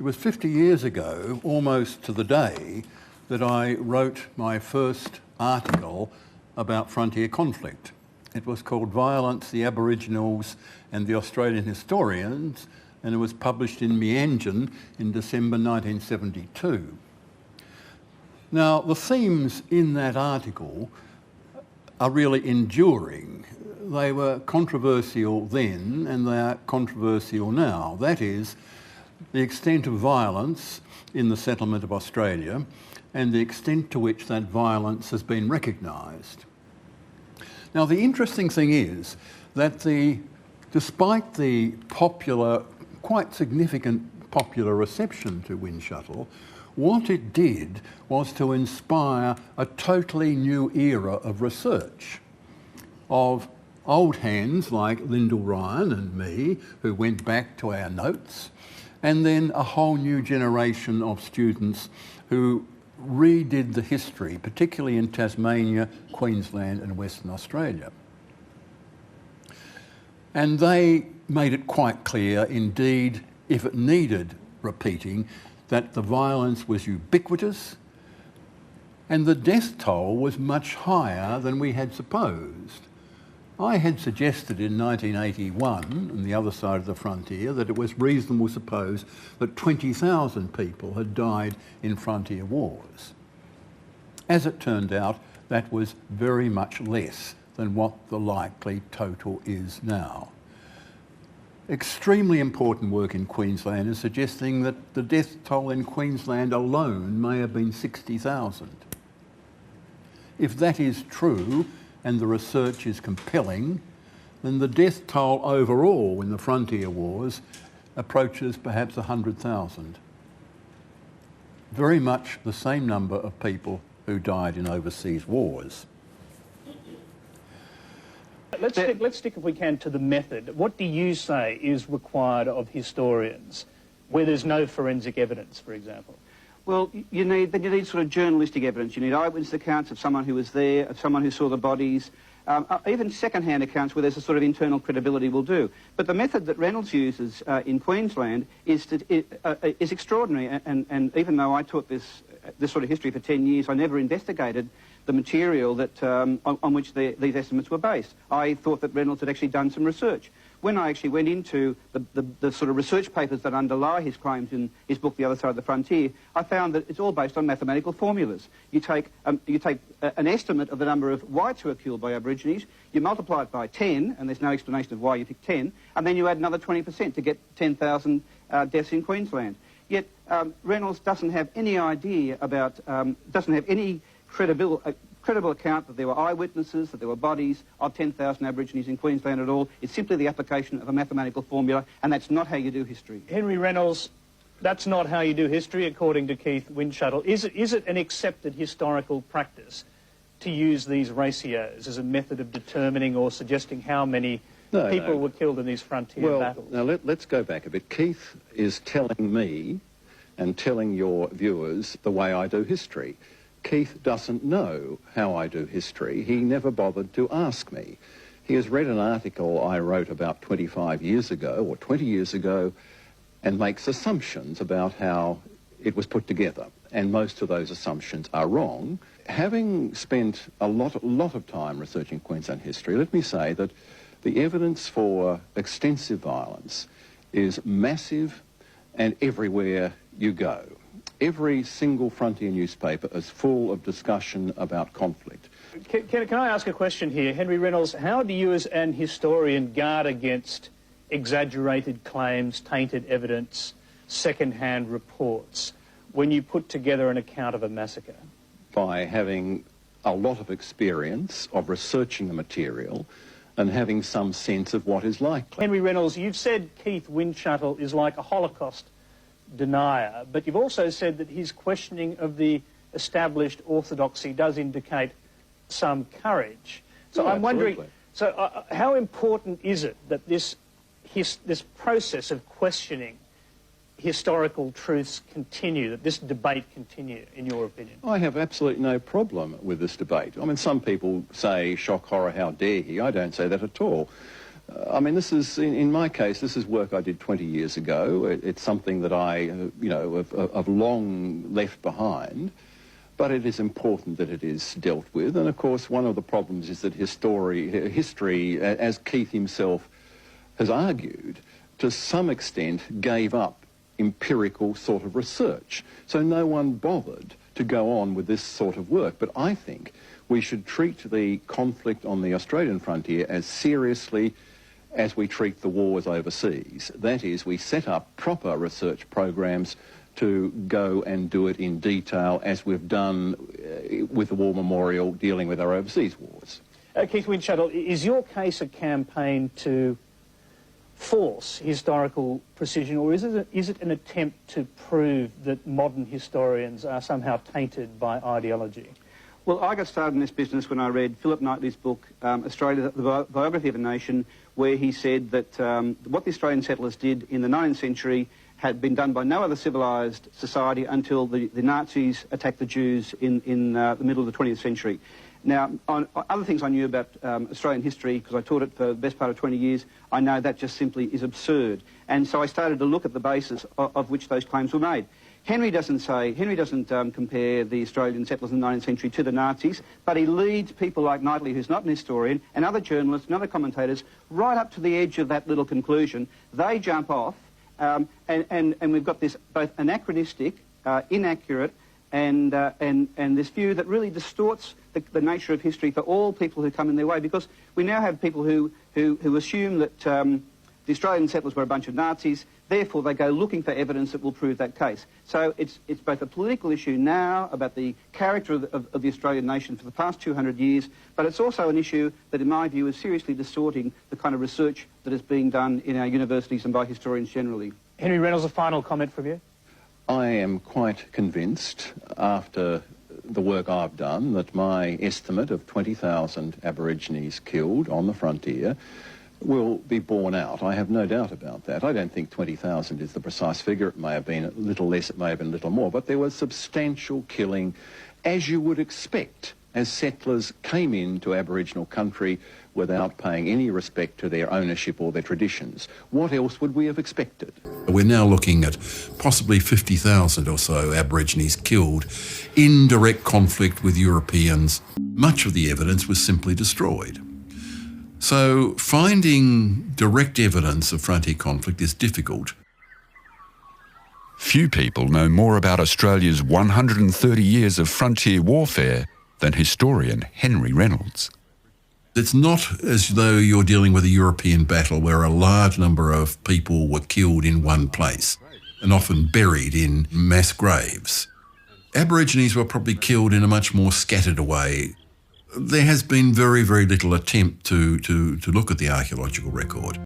It was 50 years ago, almost to the day, that I wrote my first article about frontier conflict. It was called Violence, the Aboriginals and the Australian Historians, and it was published in Meanjin in December 1972. Now, the themes in that article are really enduring. They were controversial then and they are controversial now. That is, the extent of violence in the settlement of Australia and the extent to which that violence has been recognised. Now, the interesting thing is that despite the popular, quite significant popular reception to Wind Shuttle, what it did was to inspire a totally new era of research, of old hands like Lyndall Ryan and me, who went back to our notes, and then a whole new generation of students who redid the history, particularly in Tasmania, Queensland and Western Australia. And they made it quite clear, indeed, if it needed repeating, that the violence was ubiquitous and the death toll was much higher than we had supposed. I had suggested in 1981, on the other side of the frontier, that it was reasonable to suppose that 20,000 people had died in frontier wars. As it turned out, that was very much less than what the likely total is now. Extremely important work in Queensland is suggesting that the death toll in Queensland alone may have been 60,000. If that is true, and the research is compelling, then the death toll overall in the frontier wars approaches perhaps 100,000. Very much the same number of people who died in overseas wars. Let's stick, if we can, to the method. What do you say is required of historians where there's no forensic evidence, for example? Well, you need sort of journalistic evidence. You need eyewitness accounts of someone who was there, of someone who saw the bodies. Even second-hand accounts where there's a sort of internal credibility will do. But the method that Reynolds uses in Queensland is extraordinary. And even though I taught this sort of history for 10 years, I never investigated the material that on which these estimates were based. I thought that Reynolds had actually done some research. When I actually went into the sort of research papers that underlie his claims in his book, The Other Side of the Frontier, I found that it's all based on mathematical formulas. You take an estimate of the number of whites who are killed by Aborigines, you multiply it by 10, and there's no explanation of why you pick 10, and then you add another 20% to get 10,000 deaths in Queensland. Yet Reynolds doesn't have any idea about, doesn't have any credible account that there were eyewitnesses, that there were bodies of 10,000 Aborigines in Queensland at all. It's simply the application of a mathematical formula, and that's not how you do history. Henry Reynolds, that's not how you do history, according to Keith Windshuttle. Is it an accepted historical practice to use these ratios as a method of determining or suggesting how many people were killed in these frontier battles? Now let's go back a bit. Keith is telling me and telling your viewers the way I do history. Keith doesn't know how I do history. He never bothered to ask me. He has read an article I wrote about 25 years ago or 20 years ago and makes assumptions about how it was put together. And most of those assumptions are wrong. Having spent a lot of time researching Queensland history, let me say that the evidence for extensive violence is massive and everywhere you go. Every single frontier newspaper is full of discussion about conflict. Can I ask a question here? Henry Reynolds, how do you as an historian guard against exaggerated claims, tainted evidence, second-hand reports when you put together an account of a massacre? By having a lot of experience of researching the material and having some sense of what is likely. Henry Reynolds, you've said Keith Windshuttle is like a Holocaust denier, but you've also said that his questioning of the established orthodoxy does indicate some courage. So I'm wondering, how important is it that this process of questioning historical truths continue, that this debate continue, in your opinion? I have absolutely no problem with this debate. I mean, some people say, shock, horror, how dare he? I don't say that at all. I mean, this is, in my case, this is work I did 20 years ago. It's something that I, have long left behind, but it is important that it is dealt with. And of course, one of the problems is that history, as Keith himself has argued, to some extent gave up empirical sort of research. So no one bothered to go on with this sort of work. But I think we should treat the conflict on the Australian frontier as seriously as we treat the wars overseas. That is, we set up proper research programs to go and do it in detail, as we've done with the War Memorial dealing with our overseas wars. Keith Windschuttle, is your case a campaign to force historical precision, or is it an attempt to prove that modern historians are somehow tainted by ideology? Well, I got started in this business when I read Philip Knightley's book, Australia, the Biography of a Nation, where he said that what the Australian settlers did in the 19th century had been done by no other civilised society until the Nazis attacked the Jews in the middle of the 20th century. Now, on other things I knew about Australian history, because I taught it for the best part of 20 years, I know that just simply is absurd. And so I started to look at the basis of which those claims were made. Henry doesn't compare the Australian settlers in the 19th century to the Nazis, but he leads people like Knightley, who's not an historian, and other journalists and other commentators right up to the edge of that little conclusion. They jump off, and we've got this both anachronistic, inaccurate, and this view that really distorts the nature of history for all people who come in their way, because we now have people who assume that the Australian settlers were a bunch of Nazis, therefore they go looking for evidence that will prove that case. So it's both a political issue now about the character of the Australian nation for the past 200 years, but it's also an issue that, in my view, is seriously distorting the kind of research that is being done in our universities and by historians generally. Henry Reynolds, a final comment from you? I am quite convinced, after the work I've done, that my estimate of 20,000 Aborigines killed on the frontier will be borne out. I have no doubt about that. I don't think 20,000 is the precise figure. It may have been a little less, it may have been a little more, but there was substantial killing, as you would expect, as settlers came into Aboriginal country without paying any respect to their ownership or their traditions. What else would we have expected? We're now looking at possibly 50,000 or so Aborigines killed in direct conflict with Europeans. Much of the evidence was simply destroyed. So finding direct evidence of frontier conflict is difficult. Few people know more about Australia's 130 years of frontier warfare than historian Henry Reynolds. It's not as though you're dealing with a European battle where a large number of people were killed in one place and often buried in mass graves. Aborigines were probably killed in a much more scattered way. There has been very, very little attempt to look at the archaeological record.